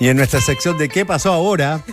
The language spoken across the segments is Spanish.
Y en nuestra sección de ¿qué pasó ahora?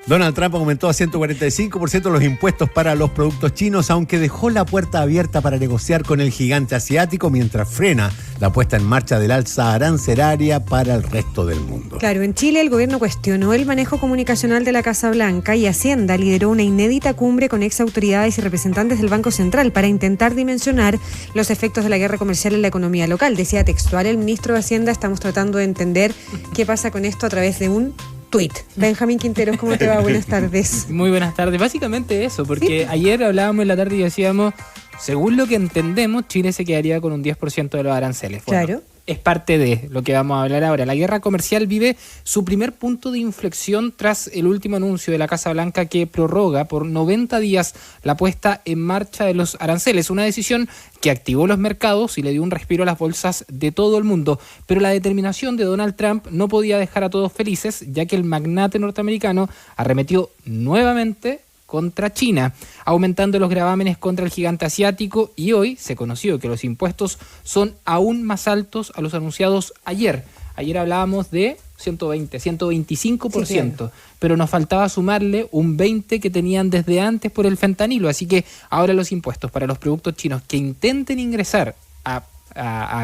Donald Trump aumentó a 145% los impuestos para los productos chinos, aunque dejó la puerta abierta para negociar con el gigante asiático mientras frena la puesta en marcha del alza arancelaria para el resto del mundo. Claro, en Chile el gobierno cuestionó el manejo comunicacional de la Casa Blanca y Hacienda lideró una inédita cumbre con exautoridades y representantes del Banco Central para intentar dimensionar los efectos de la guerra comercial en la economía local. Decía textual el ministro de Hacienda: estamos tratando de entender qué pasa con esto a través de un tweet. Benjamín Quinteros, ¿cómo te va? Buenas tardes. Muy buenas tardes. Básicamente eso, porque ayer hablábamos en la tarde y decíamos, según lo que entendemos, Chile se quedaría con un 10% de los aranceles. Bueno, claro. Es parte de lo que vamos a hablar ahora. La guerra comercial vive su primer punto de inflexión tras el último anuncio de la Casa Blanca que prorroga por 90 días la puesta en marcha de los aranceles. Una decisión que activó los mercados y le dio un respiro a las bolsas de todo el mundo. Pero la determinación de Donald Trump no podía dejar a todos felices, ya que el magnate norteamericano arremetió nuevamente contra China, aumentando los gravámenes contra el gigante asiático, y hoy se conoció que los impuestos son aún más altos a los anunciados ayer. Ayer hablábamos de 125%, sí, claro, pero nos faltaba sumarle un 20% que tenían desde antes por el fentanilo, así que ahora los impuestos para los productos chinos que intenten ingresar a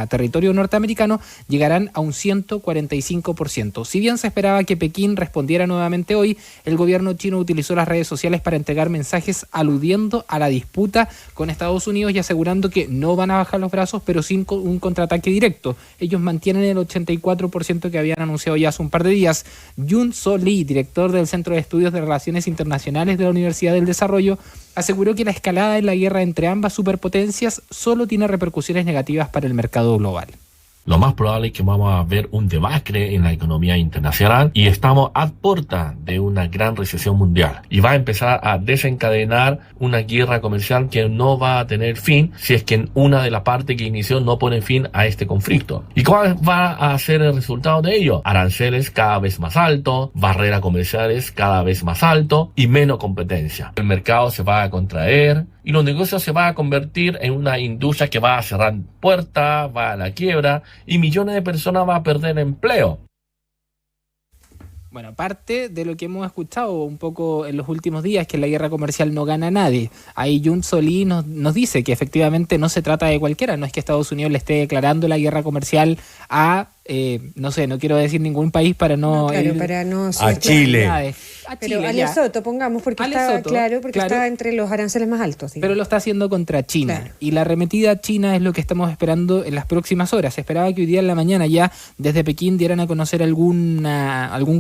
territorio norteamericano llegarán a un 145%. Si bien se esperaba que Pekín respondiera nuevamente hoy, el gobierno chino utilizó las redes sociales para entregar mensajes aludiendo a la disputa con Estados Unidos y asegurando que no van a bajar los brazos, pero sin un contraataque directo. Ellos mantienen el 84% que habían anunciado ya hace un par de días. Yoon So Lee, director del Centro de Estudios de Relaciones Internacionales de la Universidad del Desarrollo, aseguró que la escalada en la guerra entre ambas superpotencias solo tiene repercusiones negativas para el mercado global. Lo más probable es que vamos a ver un debacle en la economía internacional y estamos a puerta de una gran recesión mundial. Y va a empezar a desencadenar una guerra comercial que no va a tener fin si es que una de las partes que inició no pone fin a este conflicto. ¿Y cuál va a ser el resultado de ello? Aranceles cada vez más altos, barreras comerciales cada vez más altos y menos competencia. El mercado se va a contraer y los negocios se van a convertir en una industria que va a cerrar puertas, va a la quiebra y millones de personas van a perder empleo. Bueno, parte de lo que hemos escuchado un poco en los últimos días, que en la guerra comercial no gana nadie. Ahí Yoon So Lee nos dice que efectivamente no se trata de cualquiera, no es que Estados Unidos le esté declarando la guerra comercial a, no sé, no quiero decir ningún país para no... para no a Chile. Pero a Lesoto, pongamos, porque está claro, porque está entre los aranceles más altos. Digamos. Pero lo está haciendo contra China. Claro. Y la arremetida a China es lo que estamos esperando en las próximas horas. Se esperaba que hoy día en la mañana ya desde Pekín dieran a conocer algún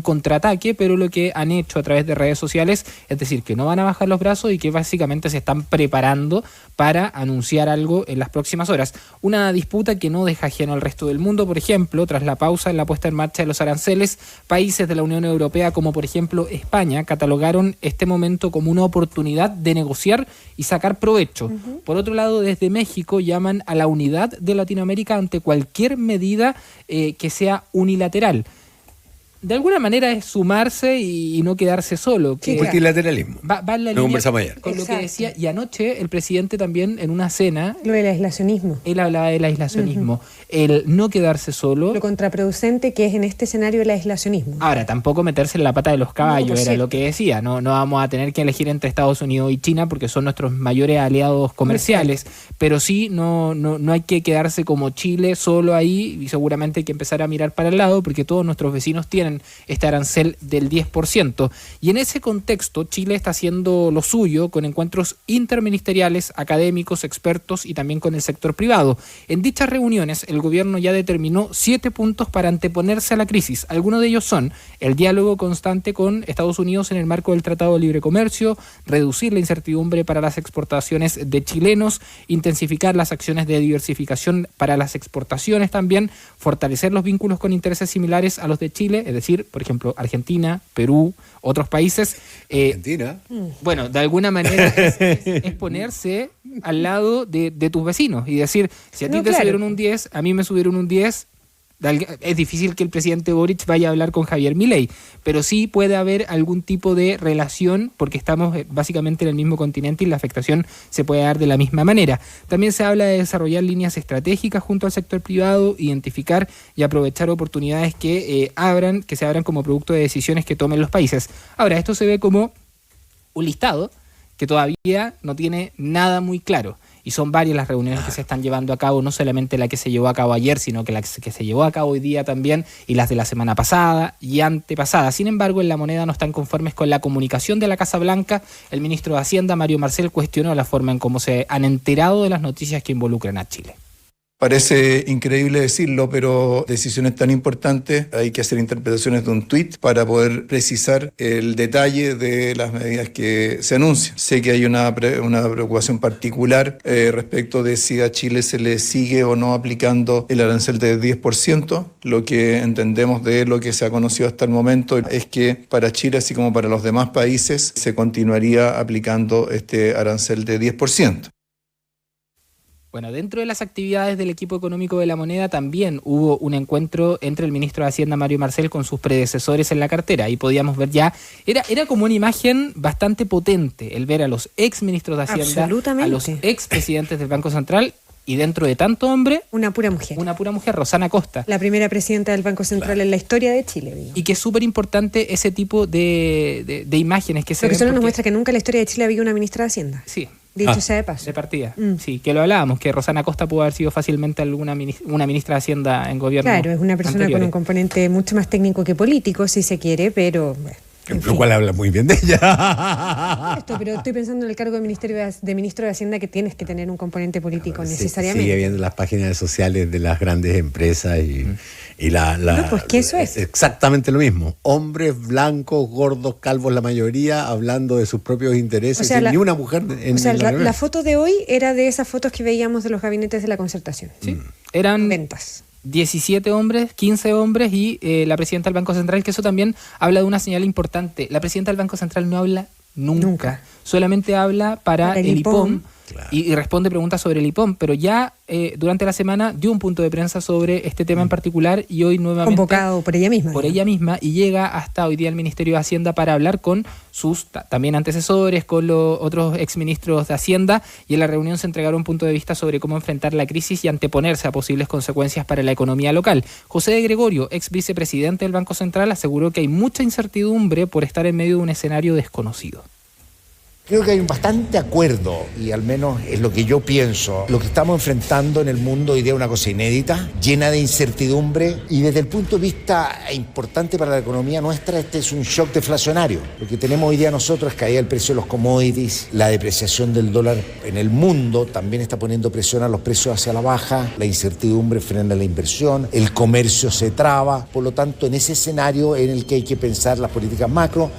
contraataque, pero lo que han hecho a través de redes sociales es decir que no van a bajar los brazos y que básicamente se están preparando para anunciar algo en las próximas horas. Una disputa que no deja ajeno al resto del mundo. Por ejemplo, tras la pausa en la puesta en marcha de los aranceles, países de la Unión Europea como por ejemplo España catalogaron este momento como una oportunidad de negociar y sacar provecho. Uh-huh. Por otro lado, desde México llaman a la unidad de Latinoamérica ante cualquier medida que sea unilateral. De alguna manera es sumarse y no quedarse solo. Que multilateralismo. Va en la línea con lo que decía. Y anoche el presidente también en una cena... Lo del aislacionismo. Él hablaba del aislacionismo. Uh-huh. El no quedarse solo. Lo contraproducente que es en este escenario el aislacionismo. Ahora, tampoco meterse en la pata de los caballos, era lo que decía. No vamos a tener que elegir entre Estados Unidos y China porque son nuestros mayores aliados comerciales. Pero sí, no hay que quedarse como Chile solo ahí y seguramente hay que empezar a mirar para el lado porque todos nuestros vecinos tienen este arancel del 10%. Y en ese contexto, Chile está haciendo lo suyo con encuentros interministeriales, académicos, expertos y también con el sector privado. En dichas reuniones, el gobierno ya determinó 7 puntos para anteponerse a la crisis. Algunos de ellos son el diálogo constante con Estados Unidos en el marco del Tratado de Libre Comercio, reducir la incertidumbre para las exportaciones de chilenos, intensificar las acciones de diversificación para las exportaciones también, fortalecer los vínculos con intereses similares a los de Chile, es decir, por ejemplo, Argentina, Perú, otros países. Argentina. Bueno, de alguna manera es ponerse al lado de tus vecinos y decir, si a ti te subieron un 10, a mí me subieron un 10, Es difícil que el presidente Boric vaya a hablar con Javier Milei, pero sí puede haber algún tipo de relación porque estamos básicamente en el mismo continente y la afectación se puede dar de la misma manera. También se habla de desarrollar líneas estratégicas junto al sector privado, identificar y aprovechar oportunidades que se abran como producto de decisiones que tomen los países. Ahora, esto se ve como un listado que todavía no tiene nada muy claro. Y son varias las reuniones que se están llevando a cabo, no solamente la que se llevó a cabo ayer, sino que la que se llevó a cabo hoy día también, y las de la semana pasada y antepasada. Sin embargo, en La Moneda no están conformes con la comunicación de la Casa Blanca. El ministro de Hacienda, Mario Marcel, cuestionó la forma en cómo se han enterado de las noticias que involucran a Chile. Parece increíble decirlo, pero decisiones tan importantes hay que hacer interpretaciones de un tuit para poder precisar el detalle de las medidas que se anuncian. Sé que hay una preocupación particular respecto de si a Chile se le sigue o no aplicando el arancel de 10%. Lo que entendemos de lo que se ha conocido hasta el momento es que para Chile, así como para los demás países, se continuaría aplicando este arancel de 10%. Bueno, dentro de las actividades del equipo económico de La Moneda también hubo un encuentro entre el ministro de Hacienda, Mario Marcel, con sus predecesores en la cartera. Ahí podíamos ver ya, era como una imagen bastante potente el ver a los ex ministros de Hacienda, a los ex presidentes del Banco Central y dentro de tanto hombre... Una pura mujer, Rosana Costa. La primera presidenta del Banco Central en la historia de Chile. Digamos. Y que es súper importante ese tipo de imágenes que se ven. Porque solo nos muestra que nunca en la historia de Chile había una ministra de Hacienda. Sí. Dicho sea de paso. De partida. Sí, que lo hablábamos, que Rosana Costa pudo haber sido fácilmente una ministra de Hacienda en gobierno. Claro, es una persona con un componente mucho más técnico que político, si se quiere, pero... Bueno, lo cual habla muy bien de ella. Pero estoy pensando en el cargo de ministro de Hacienda, que tienes que tener un componente político necesariamente. Sigue viendo las páginas sociales de las grandes empresas y no, pues que eso es exactamente lo mismo. Hombres blancos, gordos, calvos la mayoría, hablando de sus propios intereses, ni una mujer la foto de hoy era de esas fotos que veíamos de los gabinetes de la Concertación. Sí. Eran ventas. 17 hombres, 15 hombres y la presidenta del Banco Central, que eso también habla de una señal importante. La presidenta del Banco Central no habla nunca. Solamente habla para el IPOM. Claro. Y responde preguntas sobre el IPOM, pero ya durante la semana dio un punto de prensa sobre este tema en particular y hoy nuevamente... Convocado por ella misma. Por ella misma, y llega hasta hoy día al Ministerio de Hacienda para hablar con sus también antecesores, con los otros exministros de Hacienda, y en la reunión se entregaron un punto de vista sobre cómo enfrentar la crisis y anteponerse a posibles consecuencias para la economía local. José de Gregorio, ex vicepresidente del Banco Central, aseguró que hay mucha incertidumbre por estar en medio de un escenario desconocido. Creo que hay un bastante acuerdo, y al menos es lo que yo pienso. Lo que estamos enfrentando en el mundo hoy día es una cosa inédita, llena de incertidumbre, y desde el punto de vista importante para la economía nuestra, este es un shock deflacionario. Lo que tenemos hoy día nosotros es caída del precio de los commodities, la depreciación del dólar en el mundo también está poniendo presión a los precios hacia la baja, la incertidumbre frena la inversión, el comercio se traba, por lo tanto en ese escenario en el que hay que pensar las políticas macro.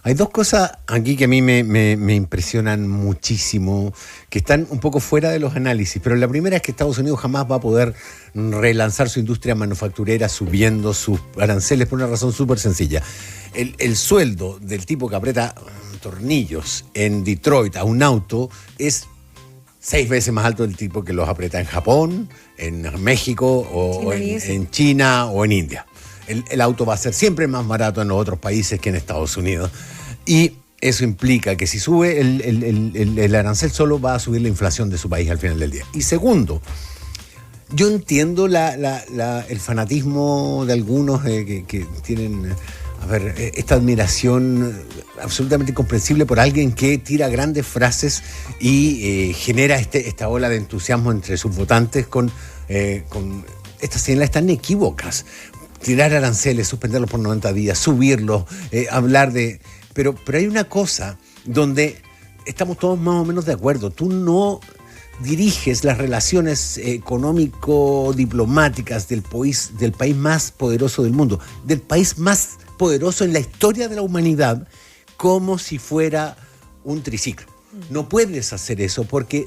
Hay dos cosas aquí que a mí me impresionan muchísimo, que están un poco fuera de los análisis, pero la primera es que Estados Unidos jamás va a poder relanzar su industria manufacturera subiendo sus aranceles por una razón súper sencilla. El sueldo del tipo que aprieta tornillos en Detroit a un auto es 6 veces más alto del tipo que los aprieta en Japón, en México o en China o en India. El auto va a ser siempre más barato en los otros países que en Estados Unidos. Y eso implica que si sube el arancel, solo va a subir la inflación de su país al final del día. Y segundo, yo entiendo el fanatismo de algunos que tienen esta admiración absolutamente incomprensible por alguien que tira grandes frases y genera esta ola de entusiasmo entre sus votantes con estas señales tan equívocas. Tirar aranceles, suspenderlos por 90 días, subirlos, hablar de... Pero hay una cosa donde estamos todos más o menos de acuerdo. Tú no diriges las relaciones económico-diplomáticas del país más poderoso del mundo, del país más poderoso en la historia de la humanidad, como si fuera un triciclo. No puedes hacer eso porque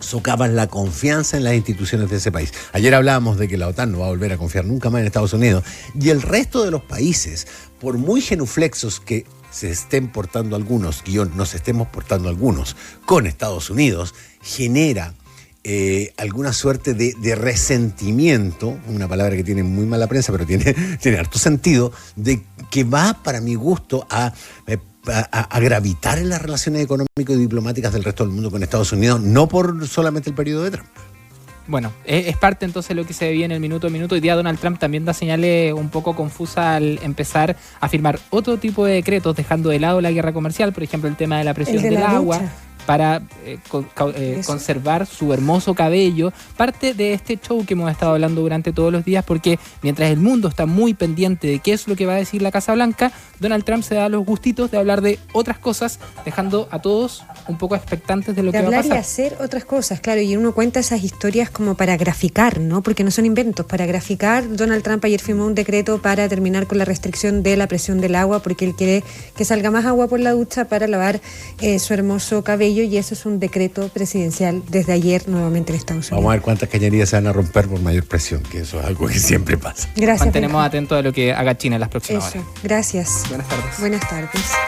socavan la confianza en las instituciones de ese país. Ayer hablábamos de que la OTAN no va a volver a confiar nunca más en Estados Unidos, y el resto de los países, por muy genuflexos que se estén portando algunos, nos estemos portando algunos con Estados Unidos, genera alguna suerte de resentimiento, una palabra que tiene muy mala prensa, pero tiene harto sentido, de que va, para mi gusto, a gravitar en las relaciones económicas y diplomáticas del resto del mundo con Estados Unidos, no por solamente el periodo de Trump. Bueno, es parte entonces de lo que se ve en el minuto a minuto. Hoy día Donald Trump también da señales un poco confusas al empezar a firmar otro tipo de decretos, dejando de lado la guerra comercial, por ejemplo el tema de la presión del agua, para conservar su hermoso cabello. Parte de este show que hemos estado hablando durante todos los días, porque mientras el mundo está muy pendiente de qué es lo que va a decir la Casa Blanca, Donald Trump se da los gustitos de hablar de otras cosas, dejando a todos un poco expectantes de lo que va a pasar. De hablar y hacer otras cosas, claro, y uno cuenta esas historias como para graficar, ¿no? Porque no son inventos, para graficar. Donald Trump ayer firmó un decreto para terminar con la restricción de la presión del agua, porque él quiere que salga más agua por la ducha para lavar su hermoso cabello, y eso es un decreto presidencial desde ayer nuevamente en Estados Unidos. Vamos a ver cuántas cañerías se van a romper por mayor presión, que eso es algo que siempre pasa. Gracias. Mantenemos atentos a lo que haga China en las próximas horas. Gracias. Buenas tardes. Buenas tardes.